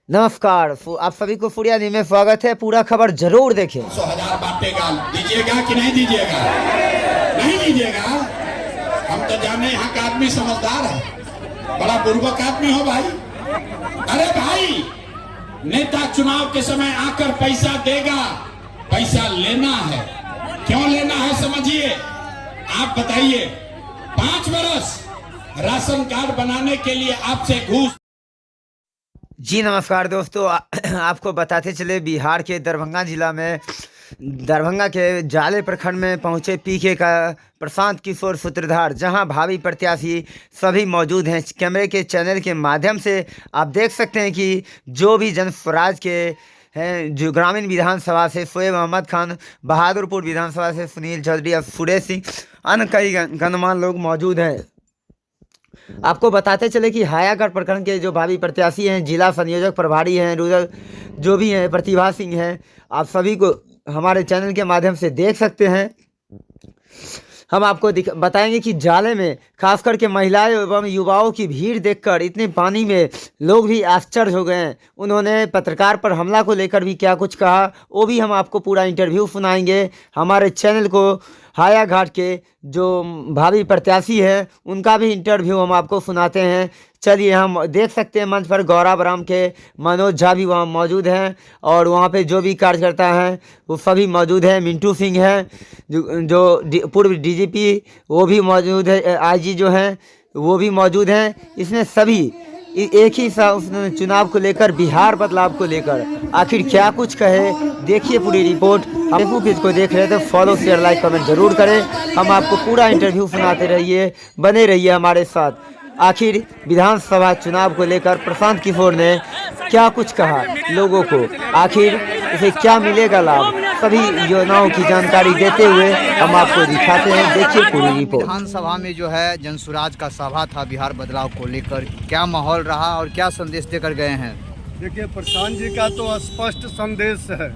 नमस्कार, आप सभी को फुड़िया न्यूज़ में स्वागत है। पूरा खबर जरूर देखें। 100,000 बांटेगा, दीजिएगा कि नहीं दीजिएगा? नहीं दीजिएगा। हम तो जाने यहाँ का आदमी समझदार है, बड़ा बुर्बक आदमी हो भाई। अरे भाई, नेता चुनाव के समय आकर पैसा देगा, पैसा लेना है। क्यों लेना है समझिए, आप बताइए। 5 वर्ष राशन कार्ड बनाने के लिए आपसे घूस। जी नमस्कार दोस्तों, आपको बताते चले बिहार के दरभंगा जिला में दरभंगा के जाले प्रखंड में पहुंचे पीके का प्रशांत किशोर सूत्रधार, जहां भावी प्रत्याशी सभी मौजूद हैं। कैमरे के चैनल के माध्यम से आप देख सकते हैं कि जो भी जन स्वराज के हैं, जो ग्रामीण विधानसभा से शोएब अहमद खान, बहादुरपुर विधानसभा से सुनील चौधरी और सुरेश सिंह, अन्य कई गणमान्य लोग मौजूद हैं। आपको बताते चले कि हायागढ़ प्रखंड के जो भावी प्रत्याशी हैं, जिला संयोजक प्रभारी हैं, रूरल जो भी हैं, प्रतिभा सिंह हैं, आप सभी को हमारे चैनल के माध्यम से देख सकते हैं। हम आपको बताएंगे कि जाले में खासकर के महिलाएं एवं युवाओं की भीड़ देखकर इतने पानी में लोग भी आश्चर्य हो गए हैं। उन्होंने पत्रकार पर हमला को लेकर भी क्या कुछ कहा, वो भी हम आपको पूरा इंटरव्यू सुनाएंगे। हमारे चैनल को हायाघाट के जो भावी प्रत्याशी हैं उनका भी इंटरव्यू हम आपको सुनाते हैं। चलिए, हम देख सकते हैं मंच पर गौरव राम के मनोज झा भी वहाँ मौजूद हैं और वहाँ पे जो भी कार्यकर्ता हैं वो सभी मौजूद हैं। मिंटू सिंह हैं जो पूर्व डीजीपी, वो भी मौजूद है। आईजी जो हैं वो भी मौजूद हैं। इसमें सभी एक ही चुनाव को लेकर, बिहार बदलाव को लेकर आखिर क्या कुछ कहे, देखिए पूरी रिपोर्ट। फेसबुक पेज को देख रहे थे, फॉलो शेयर लाइक कमेंट जरूर करें। हम आपको पूरा इंटरव्यू सुनाते रहिए, बने रहिए हमारे साथ। आखिर विधानसभा चुनाव को लेकर प्रशांत किशोर ने क्या कुछ कहा लोगों को, आखिर उसे क्या मिलेगा लाभ, सभी योजनाओं की जानकारी देते हुए हम आपको दिखाते हैं। देखिए पूरी रिपोर्ट। विधानसभा में जो है जनसुराज का सभा था बिहार बदलाव को लेकर, क्या माहौल रहा और क्या संदेश देकर गए हैं? देखिए, प्रशांत जी का तो स्पष्ट संदेश है,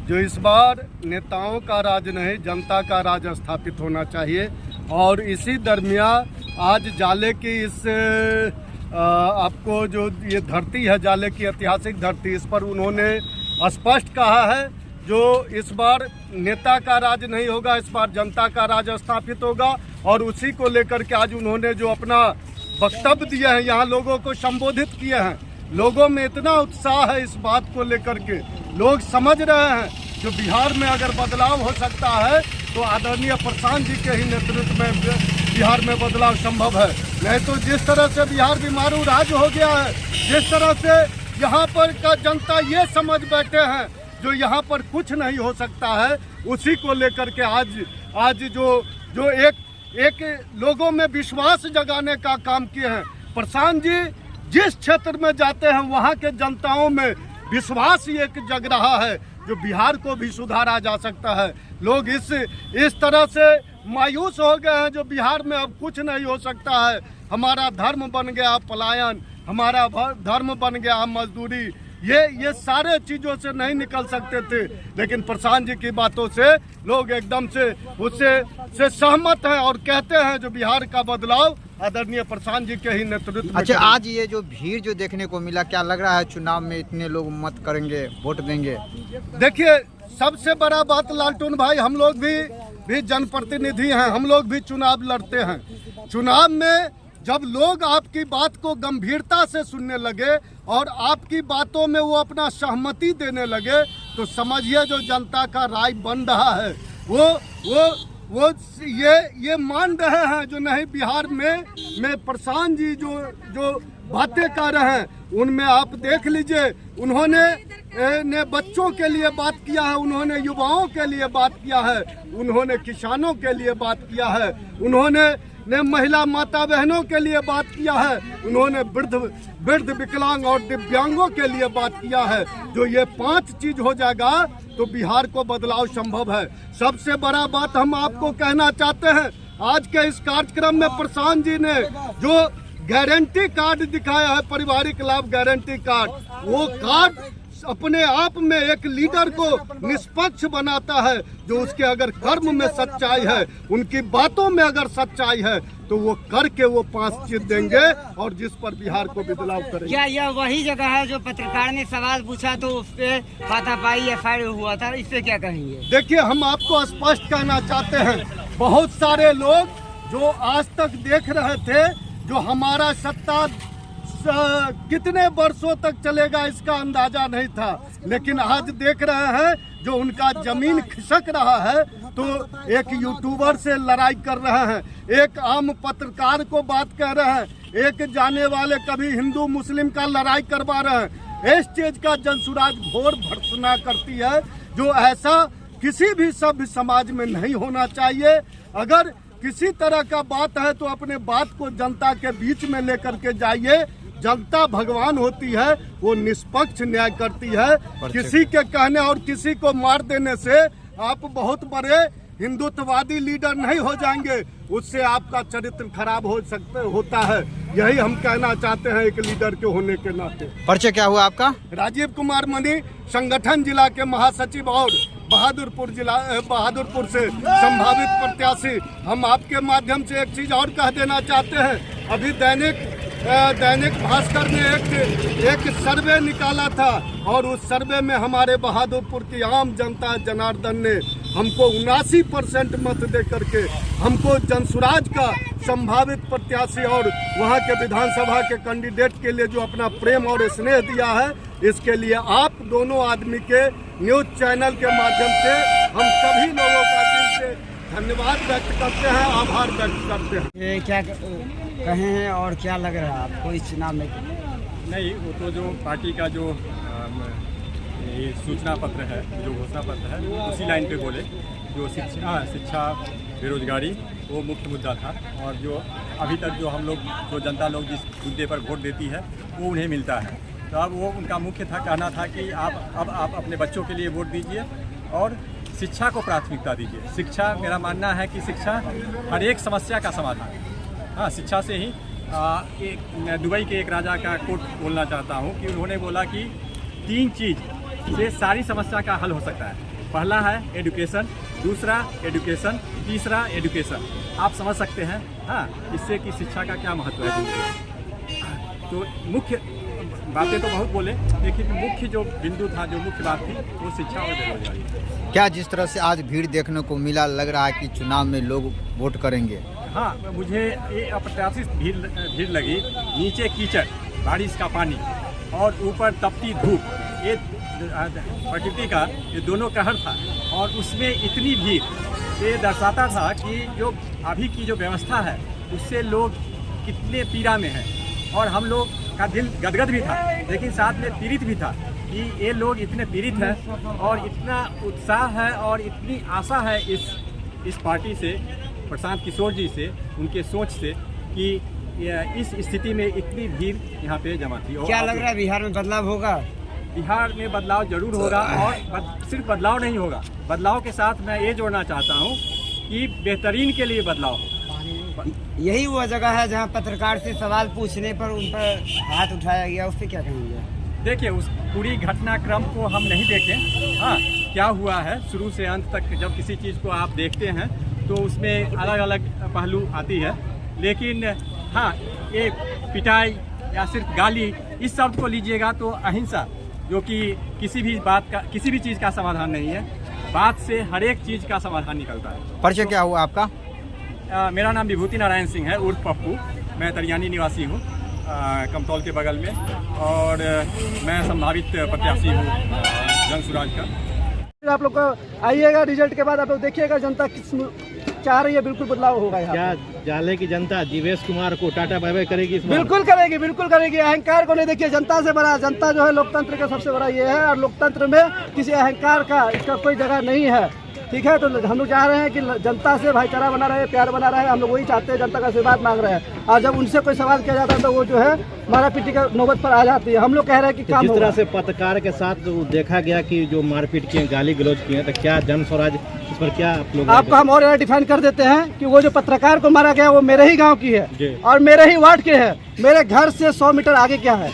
जो इस बार नेताओं का राज नहीं, जनता का राज स्थापित होना चाहिए। और इसी दरमियान आज जाले की इस आपको जो ये धरती है, जाले की ऐतिहासिक धरती, इस पर उन्होंने स्पष्ट कहा है जो इस बार नेता का राज नहीं होगा, इस बार जनता का राज स्थापित होगा। और उसी को लेकर के आज उन्होंने जो अपना वक्तव्य दिया है, यहाँ लोगों को संबोधित किए हैं। लोगों में इतना उत्साह है इस बात को लेकर के, लोग समझ रहे हैं जो बिहार में अगर बदलाव हो सकता है तो आदरणीय प्रशांत जी के ही नेतृत्व में बिहार में बदलाव संभव है। नहीं तो जिस तरह से बिहार बीमारू राज्य हो गया है, जिस तरह से यहाँ पर का जनता ये समझ बैठे हैं जो यहाँ पर कुछ नहीं हो सकता है, उसी को लेकर के आज जो एक लोगों में विश्वास जगाने का काम किए हैं। प्रशांत जी जिस क्षेत्र में जाते हैं वहाँ के जनताओं में विश्वास एक जग रहा है जो बिहार को भी सुधारा जा सकता है। लोग इस तरह से मायूस हो गए हैं जो बिहार में अब कुछ नहीं हो सकता है, हमारा धर्म बन गया पलायन, हमारा धर्म बन गया मजदूरी, ये सारे चीज़ों से नहीं निकल सकते थे। लेकिन प्रशांत जी की बातों से लोग एकदम से उससे सहमत हैं और कहते हैं जो बिहार का बदलाव आदरणीय प्रशांत जी के ही नेतृत्व में। अच्छा, आज ये जो भीड़ जो देखने को मिला, क्या लग रहा है चुनाव में इतने लोग मत करेंगे, वोट देंगे? देखिए, सबसे बड़ा बात लालटून भाई, हम लोग भी जनप्रतिनिधि हैं, हम लोग भी चुनाव लड़ते हैं। चुनाव में जब लोग आपकी बात को गंभीरता से सुनने लगे और आपकी बातों में वो अपना सहमति देने लगे, तो समझिए जो जनता का राय बन रहा है वो ये मान रहे हैं जो नहीं, बिहार में प्रशांत जी जो बातें कर रहे हैं उनमें आप देख लीजिए, उन्होंने बच्चों के लिए बात किया है, उन्होंने युवाओं के लिए बात किया है, उन्होंने किसानों के लिए बात किया है, उन्होंने महिला माता बहनों के लिए बात किया है, उन्होंने वृद्ध विकलांग और दिव्यांगों के लिए बात किया है। जो ये 5 चीज हो जाएगा तो बिहार को बदलाव संभव है। सबसे बड़ा बात हम आपको कहना चाहते हैं, आज के इस कार्यक्रम में प्रशांत जी ने जो गारंटी कार्ड दिखाया है, पारिवारिक लाभ गारंटी कार्ड, वो कार्ड अपने आप में एक लीडर को निष्पक्ष बनाता है। जो उसके अगर कर्म में सच्चाई है, उनकी बातों में अगर सच्चाई है, तो वो करके वो 5 चीज देंगे और जिस पर बिहार को बदलाव करेंगे। क्या यह वही जगह है जो पत्रकार ने सवाल पूछा तो उस पे हाथापाई FIR हुआ था, इस पे क्या कहेंगे? देखिए, हम आपको स्पष्ट कहना चाहते हैं, बहुत सारे लोग जो आज तक देख रहे थे जो हमारा सत्ता कितने वर्षों तक चलेगा इसका अंदाजा नहीं था, लेकिन आज देख रहे हैं जो उनका जमीन खिसक रहा है तो एक यूट्यूबर से लड़ाई कर रहे हैं, एक आम पत्रकार को बात कह रहे हैं, एक जाने वाले कभी हिंदू मुस्लिम का लड़ाई करवा रहे हैं। इस चीज का जनसुराज घोर भर्त्सना करती है जो ऐसा किसी भी सभ्य समाज में नहीं होना चाहिए। अगर किसी तरह का बात है तो अपने बात को जनता के बीच में लेकर के जाइए। जनता भगवान होती है, वो निष्पक्ष न्याय करती है। किसी के कहने और किसी को मार देने से आप बहुत बड़े हिंदुत्ववादी लीडर नहीं हो जाएंगे, उससे आपका चरित्र खराब होता है। यही हम कहना चाहते हैं एक लीडर के होने के नाते। परिचय क्या हुआ आपका? राजीव कुमार मनी, संगठन जिला के महासचिव और बहादुरपुर से संभावित प्रत्याशी। हम आपके माध्यम से एक चीज और कह देना चाहते हैं, अभी दैनिक भास्कर ने एक सर्वे निकाला था और उस सर्वे में हमारे बहादुरपुर की आम जनता जनार्दन ने हमको 79% मत दे करके हमको जनसुराज का संभावित प्रत्याशी और वहां के विधानसभा के कैंडिडेट के लिए जो अपना प्रेम और स्नेह दिया है, इसके लिए आप दोनों आदमी के न्यूज चैनल के माध्यम से हम सभी लोगों का दिल से धन्यवाद व्यक्त करते हैं, आभार व्यक्त करते हैं। ये क्या कहे हैं और क्या लग रहा है आपको इस चुनाव में? नहीं, वो तो जो पार्टी का जो ये सूचना पत्र है, जो घोषणा पत्र है, उसी लाइन पे बोले। जो शिक्षा बेरोजगारी वो मुख्य मुद्दा था और जो अभी तक जो हम लोग जो जनता लोग जिस मुद्दे पर वोट देती है वो उन्हें मिलता है। तो अब वो उनका मुख्य कहना था कि आप अपने बच्चों के लिए वोट दीजिए और शिक्षा को प्राथमिकता दीजिए। शिक्षा, मेरा मानना है कि शिक्षा हर एक समस्या का समाधान है। हाँ, शिक्षा से ही मैं दुबई के एक राजा का कोट बोलना चाहता हूँ कि उन्होंने बोला कि 3 चीज़ से सारी समस्या का हल हो सकता है। पहला है एजुकेशन, दूसरा एजुकेशन, तीसरा एजुकेशन। आप समझ सकते हैं हाँ इससे कि शिक्षा का क्या महत्व है। तो मुख्य बातें तो बहुत बोले, लेकिन मुख्य जो बिंदु था, जो मुख्य बात थी, वो शिक्षा और बेरोजगारी। क्या जिस तरह से आज भीड़ देखने को मिला, लग रहा है कि चुनाव में लोग वोट करेंगे? हाँ, मुझे ये अप्रत्याशित भीड़ लगी। नीचे कीचड़, बारिश का पानी और ऊपर तपती धूप, ये प्रकृति का ये दोनों कहर था और उसमें इतनी भीड़, ये दर्शाता था कि जो अभी की जो व्यवस्था है उससे लोग कितने पीड़ा में हैं। और हम लोग का दिल गदगद भी था, लेकिन साथ में पीड़ित भी था कि ये लोग इतने पीड़ित हैं और इतना उत्साह है और इतनी आशा है इस पार्टी से, प्रशांत किशोर जी से, उनके सोच से कि इस स्थिति में इतनी भीड़ यहाँ पे जमा थी। क्या लग रहा है बिहार में बदलाव होगा? बिहार में बदलाव जरूर होगा और सिर्फ बदलाव नहीं होगा, बदलाव के साथ मैं ये जोड़ना चाहता हूँ कि बेहतरीन के लिए बदलाव। यही वो जगह है जहाँ पत्रकार से सवाल पूछने पर उन पर हाथ उठाया गया, उस पर क्या कहेंगे? देखिए, उस पूरी घटनाक्रम को हम नहीं देखें। हाँ, क्या हुआ है शुरू से अंत तक, जब किसी चीज़ को आप देखते हैं तो उसमें अलग अलग पहलू आती है, लेकिन हाँ, एक पिटाई या सिर्फ गाली, इस शब्द को लीजिएगा तो अहिंसा, जो कि किसी भी चीज़ का समाधान नहीं है। बात से हर एक चीज़ का समाधान निकलता है। परिचय क्या हुआ आपका? मेरा नाम विभूति नारायण सिंह है, उर्फ पप्पू। मैं तरियानी निवासी हूँ, कमतौल के बगल में, और मैं संभावित प्रत्याशी हूँ जनसुराज का। आप लोग को आइएगा, रिजल्ट के बाद आप लोग देखिएगा जनता किस चाह रही है, बिल्कुल बदलाव होगा यहाँ। क्या जाले की जनता जीवेश कुमार को टाटा बाय बाय करेगी इस बार? बिल्कुल करेगी, बिल्कुल करेगी। अहंकार को नहीं देखिए, जनता से बड़ा, जनता जो है लोकतंत्र का सबसे बड़ा ये है, और लोकतंत्र में किसी अहंकार का इसका कोई जगह नहीं है। ठीक है, तो हम लोग चाह रहे हैं कि जनता से भाईचारा बना रहे, प्यार बना रहे। हम लोग वही चाहते हैं, जनता का आशीर्वाद मांग रहे हैं। और जब उनसे कोई सवाल किया जाता है तो वो जो है मारापीटी का नौबत पर आ जाती है। हम लोग कह रहे हैं कि जिस तरह से पत्रकार के साथ देखा गया कि जो मारपीट किए, गाली गलौज किए, तो क्या जनस्वराज इस पर क्या आप लोग? आपको हम और डिफाइन कर देते हैं कि वो जो पत्रकार को मारा गया वो मेरे ही गाँव की है और मेरे ही वार्ड के है। मेरे घर से 100 मीटर आगे क्या है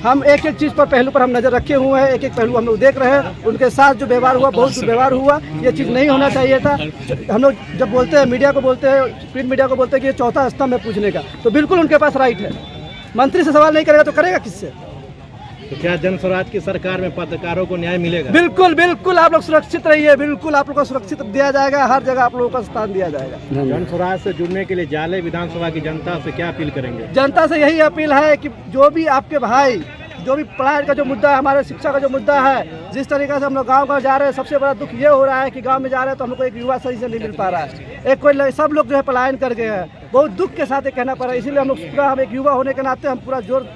हम एक एक चीज़ पर पहलू पर हम नज़र रखे हुए हैं, एक एक पहलू हम लोग देख रहे हैं। उनके साथ जो व्यवहार हुआ बहुत दुर्व्यवहार हुआ, ये चीज़ नहीं होना चाहिए था। हम लोग जब बोलते हैं, मीडिया को बोलते हैं, प्रिंट मीडिया को बोलते हैं कि ये चौथा स्तंभ है पूछने का, तो बिल्कुल उनके पास राइट है। मंत्री से सवाल नहीं करेगा तो करेगा किससे? तो क्या जन स्वराज की सरकार में पत्रकारों को न्याय मिलेगा? बिल्कुल बिल्कुल, आप लोग सुरक्षित रहिए, बिल्कुल आप लोग को सुरक्षित दिया जाएगा, हर जगह आप लोगों का स्थान दिया जाएगा। जन स्वराज से जुड़ने के लिए जाले विधानसभा की जनता से क्या अपील करेंगे? जनता से यही अपील है कि जो भी आपके भाई, जो भी पढ़ाई का जो मुद्दा है, हमारे शिक्षा का जो मुद्दा है, जिस तरीके से हम लोग गांव जा रहे हैं, सबसे बड़ा दुख ये हो रहा है कि गांव में जा रहे हैं तो हम लोग को एक युवा सही से नहीं मिल पा रहा है। एक कोई सब लोग जो है पलायन कर गए हैं, बहुत दुख के साथ ये कहना पड़ रहा है। इसीलिए हम लोग पूरा, हम एक युवा होने के नाते हम पूरा जोर,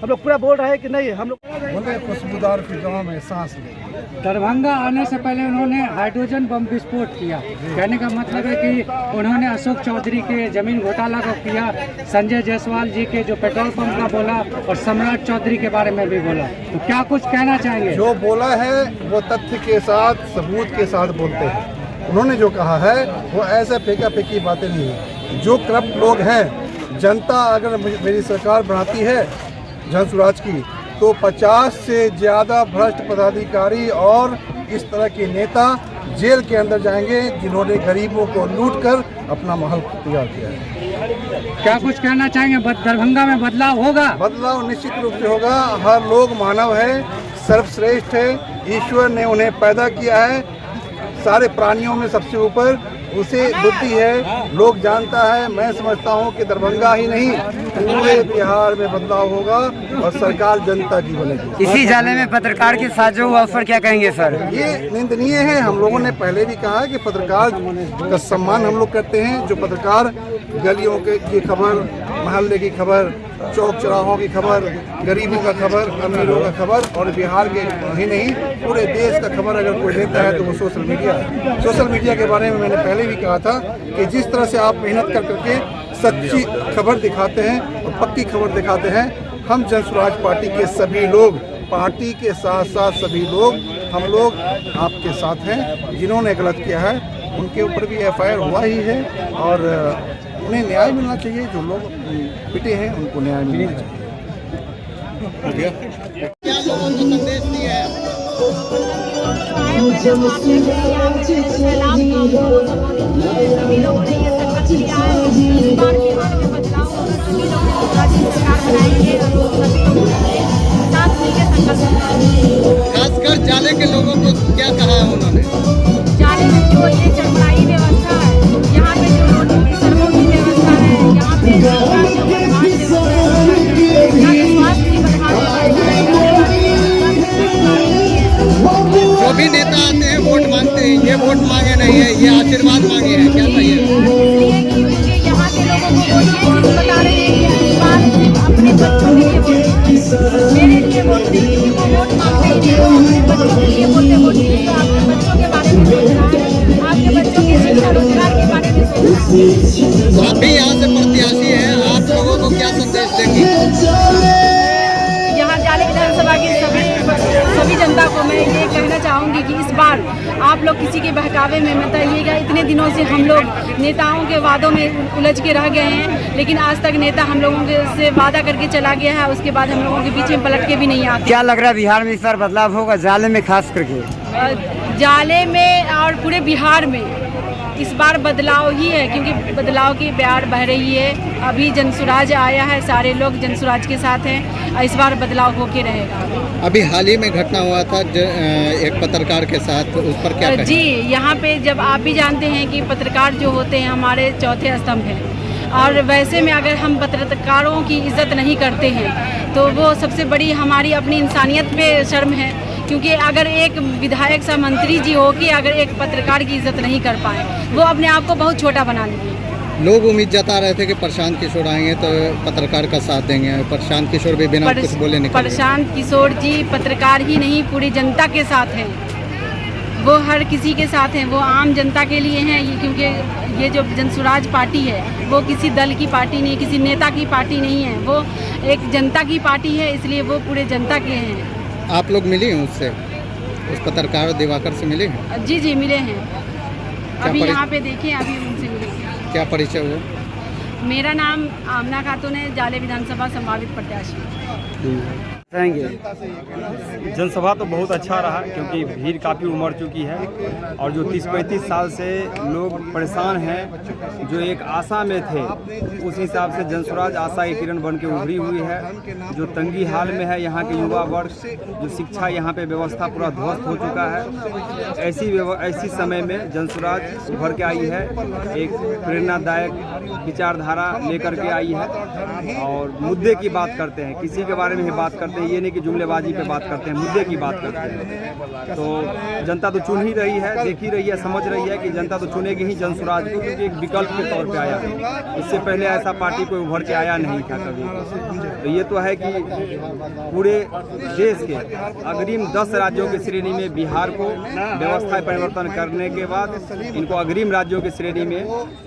हम लोग पूरा बोल रहे हैं कि नहीं, हम लोग बोले खुशबूदार फिजाओं में सांस ले। दरभंगा आने से पहले उन्होंने हाइड्रोजन बम विस्फोट किया। कहने का मतलब है कि उन्होंने अशोक चौधरी के जमीन घोटाला को किया, संजय जायसवाल जी के जो पेट्रोल पंप का बोला, और सम्राट चौधरी के बारे में भी बोला। तो क्या कुछ कहना चाहेंगे? जो बोला है वो तथ्य के साथ, सबूत के साथ बोलते हैं। उन्होंने जो कहा है वो ऐसा फेंका फेंकी बातें नहीं है। जो करप्ट लोग हैं, जनता अगर मेरी सरकार बनाती है जन स्वराज की, तो 50 से ज़्यादा भ्रष्ट पदाधिकारी और इस तरह के नेता जेल के अंदर जाएंगे जिन्होंने गरीबों को लूट कर अपना महल तैयार किया है। क्या कुछ कहना चाहेंगे? दरभंगा में बदलाव होगा? बदलाव निश्चित रूप से होगा। हर लोग मानव है, सर्वश्रेष्ठ है, ईश्वर ने उन्हें पैदा किया है, सारे प्राणियों में सबसे ऊपर उसे बुद्धि है, लोग जानता है। मैं समझता हूँ कि दरभंगा ही नहीं, पूरे बिहार में बदलाव होगा और सरकार जनता की बनेगी। इसी जाले में पत्रकार के साथ जो हुआ उस पर क्या कहेंगे सर? ये निंदनीय है। हम लोगों ने पहले भी कहा कि पत्रकार का सम्मान हम लोग करते हैं। जो पत्रकार गलियों की खबर, महल्ले की खबर, चौक चौराहों की खबर, गरीबों का खबर, अमीरों का खबर और बिहार के ही नहीं पूरे देश का खबर अगर कोई लेता है तो वो सोशल मीडिया है। सोशल मीडिया के बारे में मैंने पहले भी कहा था कि जिस तरह से आप मेहनत कर करके सच्ची खबर दिखाते हैं और पक्की खबर दिखाते हैं, हम जन स्वराज पार्टी के सभी लोग, पार्टी के साथ साथ सभी लोग, हम लोग आपके साथ हैं। जिन्होंने गलत किया है उनके ऊपर भी FIR हुआ ही है और उन्हें न्याय मिलना चाहिए। जो लोग पिटे हैं उनको न्याय मिलना चाहिए। क्या लोगों को संदेश दिया है? सभी लोगों ने ये संकल्प लिया है इस बार बिहार में बदलाव होगा, सभी लोग राज्य सरकार बनाएंगे और सभी लोग साथ मिलकर संकल्प। खासकर जाले के लोगों को क्या कहा है उन्होंने? जाले में जो ये चरमराई व्यवस्था है, यहाँ पे जो रोडों की, सड़कों की व्यवस्था है, यहाँ पे सरकार जो बदमाश यहाँ पे स्वास्थ्य की बदमाश जो भी नेता आते हैं वोट मांगते हैं, ये वोट मांगे नहीं है, ये आशीर्वाद मांगे हैं, क्या सही है? इसलिए कि यहाँ के लोगों को वो ये चीज़ बता रहे हैं कि इस बार सिर्फ अपने बच्चों के लिए वोट, मेरे लिए वोट नहीं, किसी को वोट मांगते हैं, वो अपने बच्चों के लिए बोलते वोट नहीं, तो आपके बच्चों के बारे में सोच रहा है, आपके बच्चों के शिक्षा रोजगार के बारे में सोच रहा है। तो आप भी यहाँ से प्रत्याशी हैं, आप लोगों को क्या संदेश देंगे? यहाँ जाले विधानसभा की सभी जनता को मैं ये कहना चाहूँगी कि इस बार आप लोग किसी के बहकावे में मत आइएगा। इतने दिनों से हम लोग नेताओं के वादों में उलझ के रह गए हैं, लेकिन आज तक नेता हम लोगों के से वादा करके चला गया है, उसके बाद हम लोगों के बीच में पलट के भी नहीं आता। क्या लग रहा है बिहार में इस बार बदलाव होगा, जाले में खास करके? जाले में और पूरे बिहार में इस बार बदलाव ही है, क्योंकि बदलाव की बयार बह रही है। अभी जन स्वराज आया है, सारे लोग जन स्वराज के साथ हैं, इस बार बदलाव होके रहेगा। अभी हाल ही में घटना हुआ था एक पत्रकार के साथ, उस पर क्या कहें? जी, यहाँ पे जब आप भी जानते हैं कि पत्रकार जो होते हैं हमारे चौथे स्तंभ हैं, और वैसे में अगर हम पत्रकारों की इज्जत नहीं करते हैं तो वो सबसे बड़ी हमारी अपनी इंसानियत पे शर्म है। क्योंकि अगर एक विधायक सा मंत्री जी हो कि अगर एक पत्रकार की इज्जत नहीं कर पाए, वो अपने आप को बहुत छोटा बना लेंगे। लोग उम्मीद जता रहे थे कि प्रशांत किशोर आएंगे तो पत्रकार का साथ देंगे। प्रशांत किशोर भी बिना कुछ बोले निकल गए। प्रशांत किशोर जी पत्रकार ही नहीं, पूरी जनता के साथ हैं, वो हर किसी के साथ हैं, वो आम जनता के लिए हैं। क्योंकि ये जो जन स्वराज पार्टी है वो किसी दल की पार्टी नहीं, किसी नेता की पार्टी नहीं है, वो एक जनता की पार्टी है, इसलिए वो पूरे जनता के हैं। आप लोग मिले हैं उससे, उस पत्रकार दिवाकर से मिले हैं? जी जी मिले हैं, अभी यहाँ पे देखें, अभी उनसे मिले। क्या परिचय हुआ? मेरा नाम आमना खातून है, जाले विधानसभा संभावित प्रत्याशी। कहेंगे। जनसभा तो बहुत अच्छा रहा क्योंकि भीड़ काफ़ी उमड़ चुकी है और जो 30-35 साल से लोग परेशान हैं, जो एक आशा में थे, उस हिसाब से जनसुराज आशा की किरण बन के उभरी हुई है। जो तंगी हाल में है यहाँ के युवा वर्ग, जो शिक्षा यहाँ पे व्यवस्था पूरा ध्वस्त हो चुका है, ऐसी समय में जनसुराज उभर के आई है, एक प्रेरणादायक विचारधारा लेकर के आई है और मुद्दे की बात करते हैं, किसी के बारे में ही बात करते हैं, ये नहीं कि जुमलेबाजी पे बात करते हैं, मुद्दे की बात करते हैं। तो जनता तो चुन ही रही है, देख ही रही है, समझ रही है कि जनता तो चुनेगी ही जनसुराज को, क्योंकि एक विकल्प के तौर पे आया है। इससे पहले ऐसा पार्टी कोई उभर के आया नहीं था कभी। तो ये तो है कि पूरे देश के अग्रिम 10 राज्यों की श्रेणी में बिहार को व्यवस्था परिवर्तन करने के बाद इनको अग्रिम राज्यों की श्रेणी में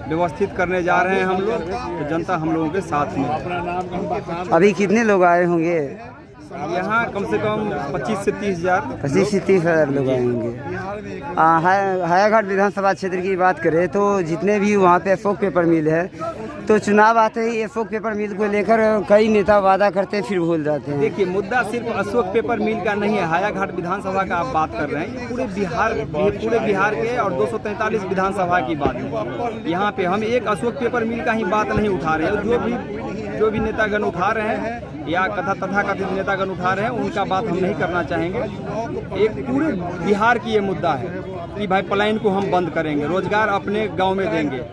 व्यवस्थित करने जा रहे हैं हम लोग। तो जनता हम लोगों के साथ में। अभी कितने लोग आए होंगे यहाँ? कम से कम 25 से 30 हज़ार 25 से 30 हज़ार लोग आए होंगे। हायाघाट विधानसभा क्षेत्र की बात करें तो जितने भी वहाँ पे अशोक पेपर मिल है, तो चुनाव आते ही अशोक पेपर मिल को लेकर कई नेता वादा करते फिर भूल जाते हैं। देखिए, मुद्दा सिर्फ अशोक पेपर मिल का नहीं है। हायाघाट विधानसभा का आप बात कर रहे हैं, ये पूरे बिहार के और 243 विधानसभा की बात है। यहाँ पे हम एक अशोक पेपर मिल का ही बात नहीं उठा रहे हैं। जो भी नेतागण उठा रहे हैं या तथाकथित नेतागण उठा रहे हैं, उनका बात हम नहीं करना चाहेंगे। एक पूरे बिहार की ये मुद्दा है कि भाई पलायन को हम बंद करेंगे, रोजगार अपने गांव में देंगे।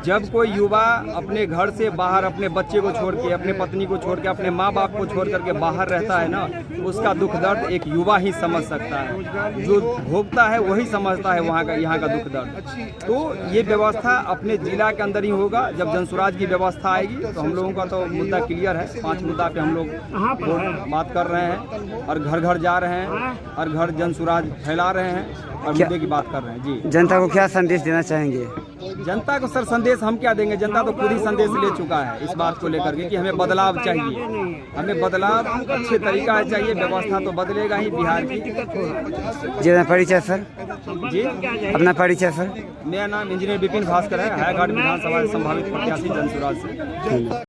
जब कोई युवा अपने घर से बाहर अपने बच्चे को छोड़ के, अपने पत्नी को छोड़ के, अपने माँ बाप को छोड़ करके बाहर रहता है ना, उसका दुख दर्द एक युवा ही समझ सकता है। जो भोगता है वही समझता है यहाँ का दुख दर्द। तो ये व्यवस्था अपने जिला के अंदर ही होगा। जब जनसुराज की व्यवस्था आएगी तो हम लोगों का तो मुद्दा क्लियर है। 5 मुद्दा पे हम लोग बात कर रहे हैं और घर घर जा रहे हैं, हर घर जनसुराज फैला रहे हैं और मुद्दे की बात कर रहे हैं। जी, जनता को क्या संदेश देना चाहेंगे? जनता को सर संदेश हम क्या देंगे? जनता तो खुद ही संदेश ले चुका है इस बात को लेकर के कि हमें बदलाव चाहिए, हमें बदलाव अच्छे तरीका से चाहिए। व्यवस्था तो बदलेगा ही बिहार की। जी, अपना परिचय सर। जी, अपना परिचय सर। मेरा नाम इंजीनियर विपिन भास्कर है, हायाघाट विधानसभा संभावित प्रत्याशी जनसुराज से।